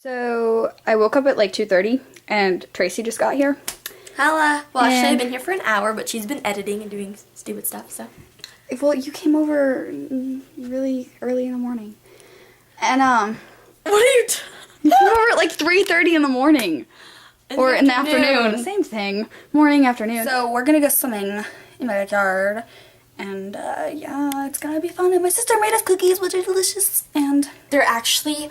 So I woke up at like 2:30 and Tracy just got here. Hello. Well, I should have And- been here for an hour, but she's been editing and doing stupid stuff, so. Well, you came over really early in the morning. And What are you you came over at like 3:30 in the morning. Or in the afternoon. Same thing. Morning, afternoon. So we're gonna go swimming in my backyard. And yeah, it's gonna be fun. And my sister made us cookies, which are delicious. And They're actually,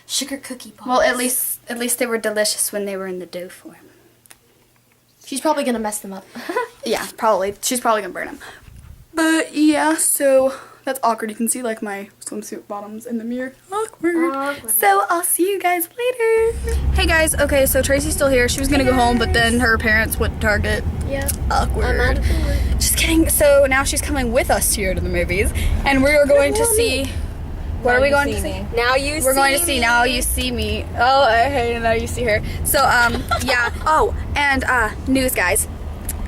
sugar cookie balls. well, at least they were delicious when they were in the dough form. She's probably gonna mess them up. Yeah, probably. She's probably gonna burn them. But yeah, so that's awkward. You can see like my swimsuit bottoms in the mirror. Awkward. So I'll see you guys later. Hey guys, okay, so Tracy's still here. She was gonna go home, but then her parents went to Target. Yeah. Awkward. I'm out of food. Just kidding. So now she's coming with us here to the movies, and we are going to see. What are we going to see? Now you We're going to see Now You See Me. Oh, I hate Now You See Her. So, yeah. Oh, and, news, guys.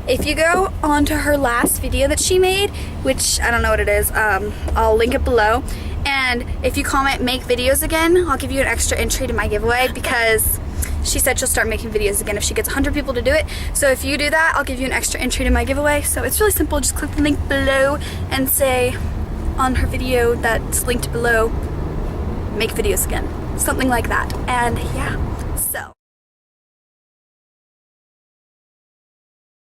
If you go onto her last video that she made, which I don't know what it is, I'll link it below. And if you comment make videos again, I'll give you an extra entry to my giveaway because she said she'll start making videos again if she gets 100 people to do it. So if you do that, I'll give you an extra entry to my giveaway. So it's really simple. Just click the link below and say on her video that's linked below, make videos again. Something like that. And yeah.